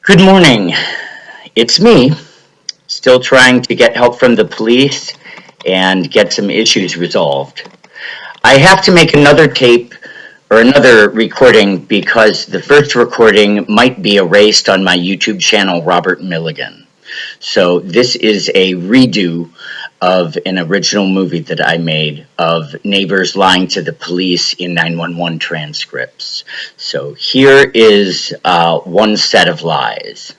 Good morning. It's me, still trying to get help from the police and get some issues resolved. I have to make another tape or another recording because the first recording might be erased on my YouTube channel, Robert Milligan. So this is a redo of an original movie that I made of neighbors lying to the police in 911 transcripts. So here is one set of lies.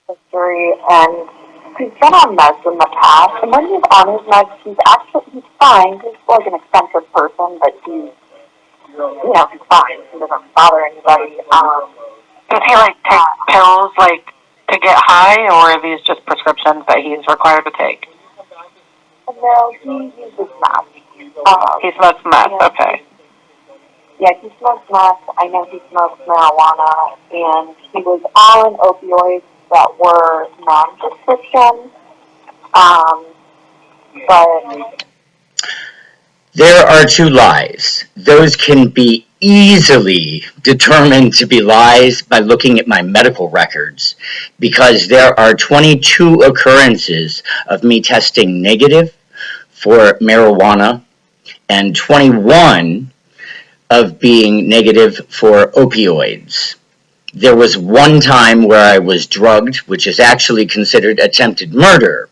History, and he's been on meds in the past, and when he's on his meds, he's fine. He's like an eccentric person, but he's fine. He doesn't bother anybody. Does he take pills to get high, or are these just prescriptions that he's required to take? No, he uses meth. He smokes meth, okay. Yeah, he smokes meth. I know he smokes marijuana, and he was on opioids that were non-prescription, but... There are two lies. Those can be easily determined to be lies by looking at my medical records, because there are 22 occurrences of me testing negative for marijuana and 21 of being negative for opioids. There was one time where I was drugged, which is actually considered attempted murder,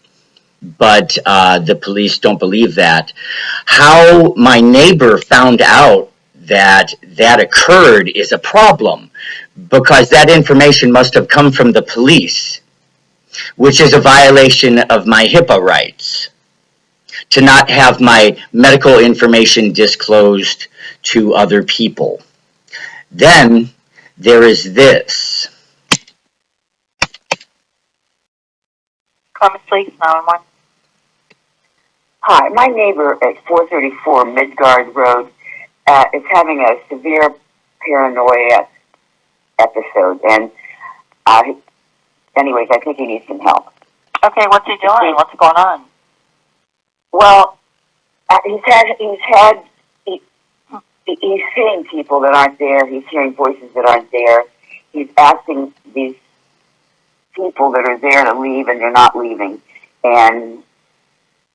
but the police don't believe that. How my neighbor found out that that occurred is a problem, because that information must have come from the police, which is a violation of my HIPAA rights, to not have my medical information disclosed to other people. Then there is this. Columbus Police 911. Hi, my neighbor at 434 Midgard Road is having a severe paranoia episode, and anyways, I think he needs some help. Okay, what's he doing? What's going on? Well, he's seeing people that aren't there. He's hearing voices that aren't there. He's asking these people that are there to leave, and they're not leaving. And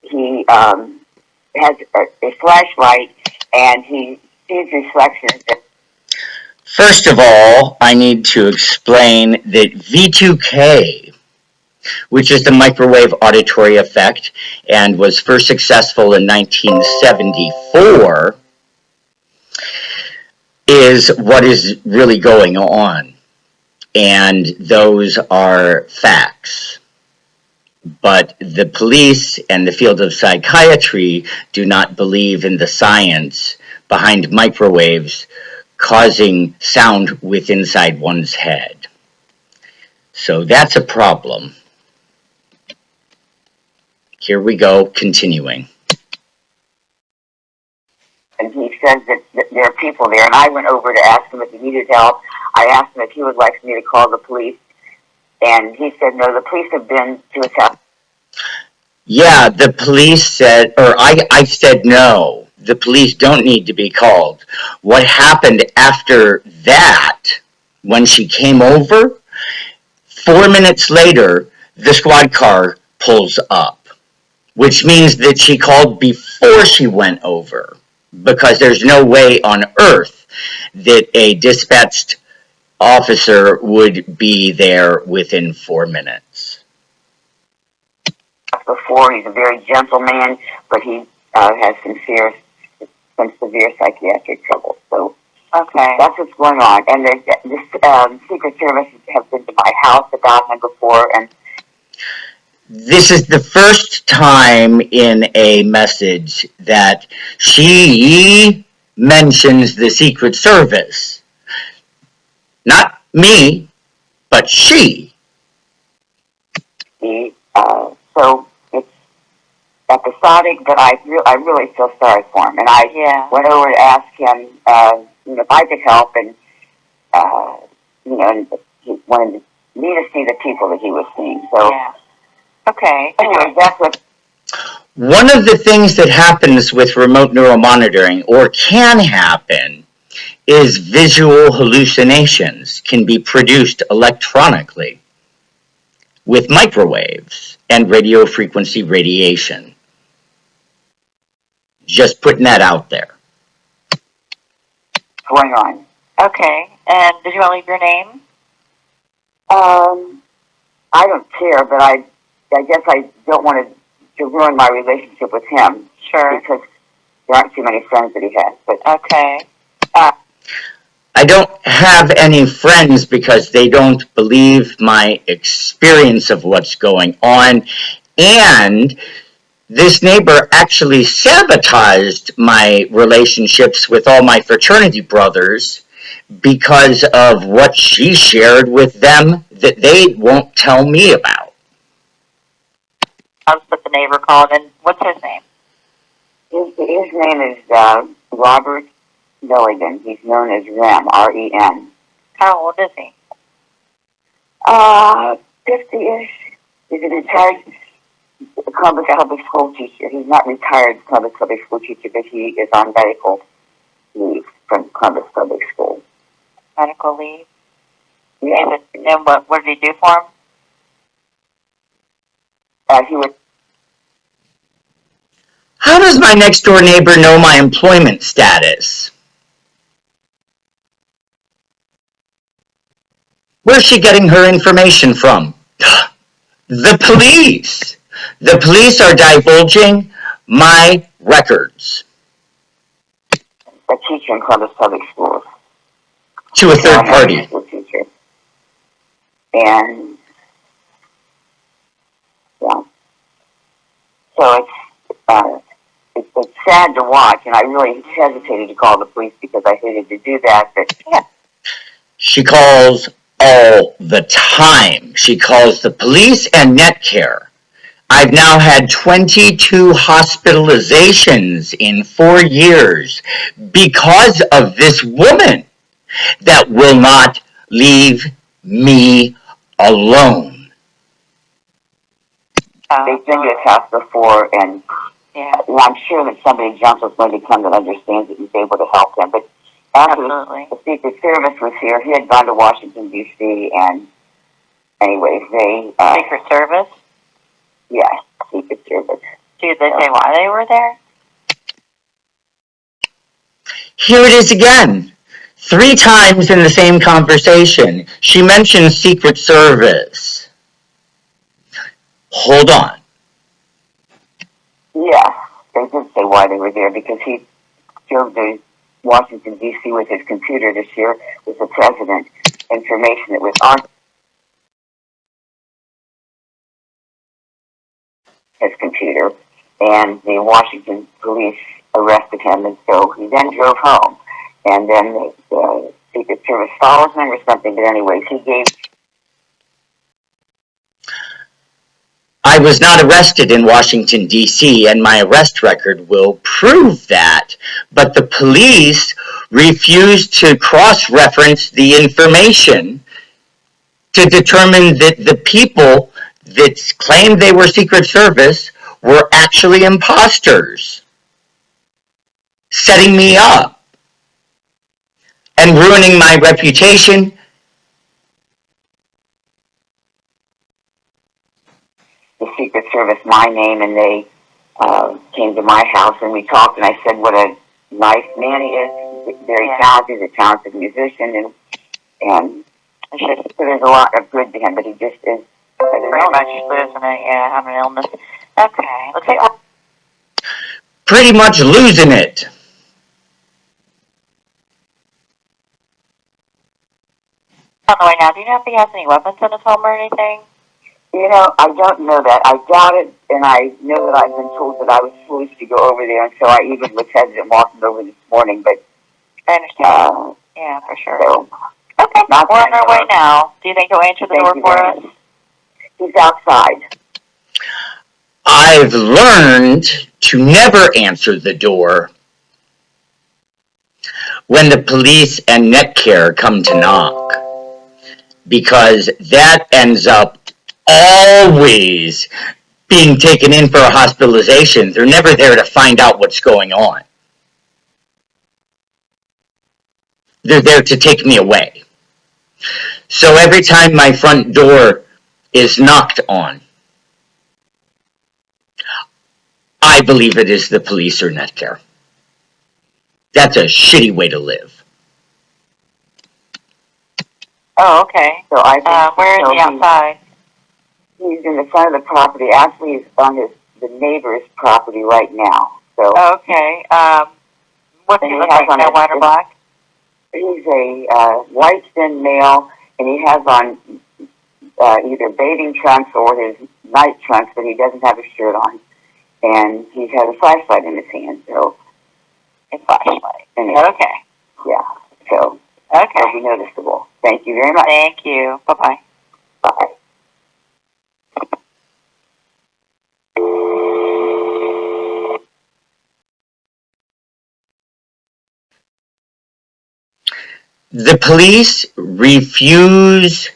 he has a flashlight, and he sees reflections. First of all, I need to explain that V2K, which is the microwave auditory effect and was first successful in 1974, is what is really going on. And those are facts. But the police and the field of psychiatry do not believe in the science behind microwaves causing sound within inside one's head. So that's a problem. Here we go, continuing. And he says that there are people there, and I went over to ask him if he needed help. I asked him if he would like me to call the police, and he said no, the police have been to his house. Yeah, the police said, or I said no, the police don't need to be called. What happened after that, when she came over, 4 minutes later, the squad car pulls up, which means that she called before she went over, because there's no way on earth that a dispatched officer would be there within 4 minutes. Before, he's a very gentle man, but he has some severe psychiatric trouble. So Okay. that's what's going on. And the Secret Service has been to my house about him before, and This is the first time in a message that she mentions the Secret Service. Not me, but she. So it's episodic, but I really feel sorry for him. And I went over to ask him if I could help, and and he wanted me to see the people that he was seeing. So Okay. anyway, that's what. One of the things that happens with remote neuromonitoring, or can happen, is visual hallucinations can be produced electronically with microwaves and radio frequency radiation. Just putting that out there. What's going on? Okay. And did you want to leave your name? I don't care, but I guess I don't want to ruin my relationship with him. Sure. Because there aren't too many friends that he has. But okay. I don't have any friends because they don't believe my experience of what's going on, and this neighbor actually sabotaged my relationships with all my fraternity brothers because of what she shared with them that they won't tell me about. That's what the neighbor called, and what's his name? his name is Robert Milligan. He's known as Rem, R-E-M. How old is he? 50-ish. He's a retired Columbus public school teacher. He's not retired Columbus public school teacher, but he is on medical leave from Columbus public school. Medical leave? Yeah. And what did he do for him? He was. How does my next door neighbor know my employment status? Where's she getting her information from? The police! The police are divulging my records. A teacher in Columbus public schools. To a third party. School teacher. And, yeah. So it's sad to watch, and I really hesitated to call the police because I hated to do that, but yeah. She calls all the time. She calls the police and NetCare. I've now had 22 hospitalizations in 4 years because of this woman that will not leave me alone. They've been to his house before, and I'm sure that somebody gentle is going to come that understands that he's able to help them. But after the Secret Service was here, he had gone to Washington, D.C., and anyways, they... Secret Service? Yes, Secret Service. Did they say why they were there? Here it is again. 3 times in the same conversation, she mentions Secret Service. Hold on. Yes, they did say why they were there, because he drove to Washington, D.C. with his computer to share with the president information that was on his computer, and the Washington police arrested him, and so he then drove home, and then the Secret Service followed him or something, but anyways, he gave... I was not arrested in Washington, D.C., and my arrest record will prove that, but the police refused to cross-reference the information to determine that the people that claimed they were Secret Service were actually imposters, setting me up and ruining my reputation. The Secret Service my name, and they came to my house, and we talked, and I said what a nice man he is. He's very talented, he's a talented musician, and so there's a lot of good to him, but he just is... Pretty much losing it, having an illness. Okay, let's see. Pretty much losing it. On the way now, do you know if he has any weapons in his home or anything? You know, I don't know that. I doubt it, and I know that I've been told that I was foolish to go over there, and so I even was hesitant walking over this morning, but... I understand. Yeah, for sure. So, okay, we're on our way now. Do you think he'll answer the door for us? He's outside. I've learned to never answer the door when the police and NetCare come to knock, because that ends up always being taken in for a hospitalization. They're never there to find out what's going on. They're there to take me away. So every time my front door is knocked on, I believe it is the police or NetCare. That's a shitty way to live. Oh, okay. So I think where is he outside? He's in the front of the property. Actually, he's on the neighbor's property right now. So Okay. What's he And he look has like? on No a- white or black? he's a white thin male, and he has on either bathing trunks or his night trunks, but he doesn't have a shirt on. And he has a flashlight in his hand. So A flashlight. anyway, Okay. yeah. So Okay. it'll be noticeable. Thank you very much. Thank you. Bye-bye. Bye. The police refuse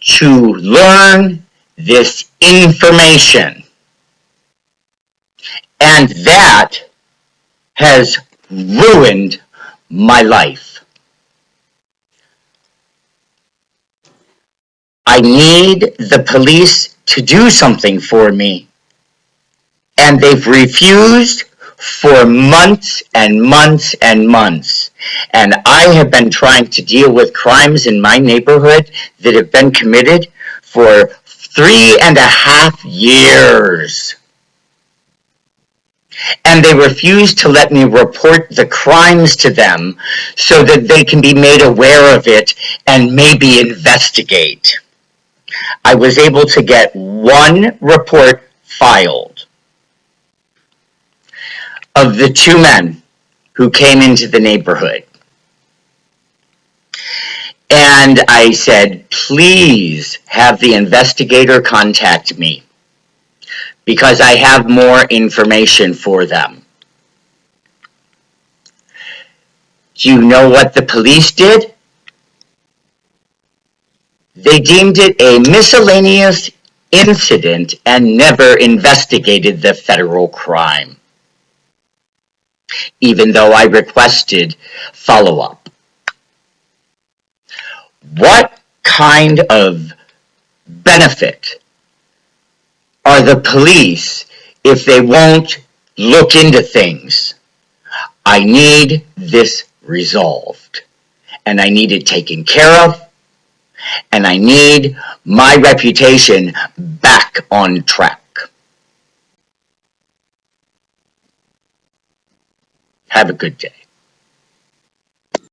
to learn this information. And that has ruined my life. I need the police to do something for me. And they've refused for months and months and months. And I have been trying to deal with crimes in my neighborhood that have been committed for 3.5 years. And they refuse to let me report the crimes to them so that they can be made aware of it and maybe investigate. I was able to get one report filed of the two men who came into the neighborhood. And I said, please have the investigator contact me because I have more information for them. Do you know what the police did? They deemed it a miscellaneous incident and never investigated the federal crime, even though I requested follow-up. What kind of benefit are the police if they won't look into things? I need this resolved, and I need it taken care of, and I need my reputation back on track. Have a good day.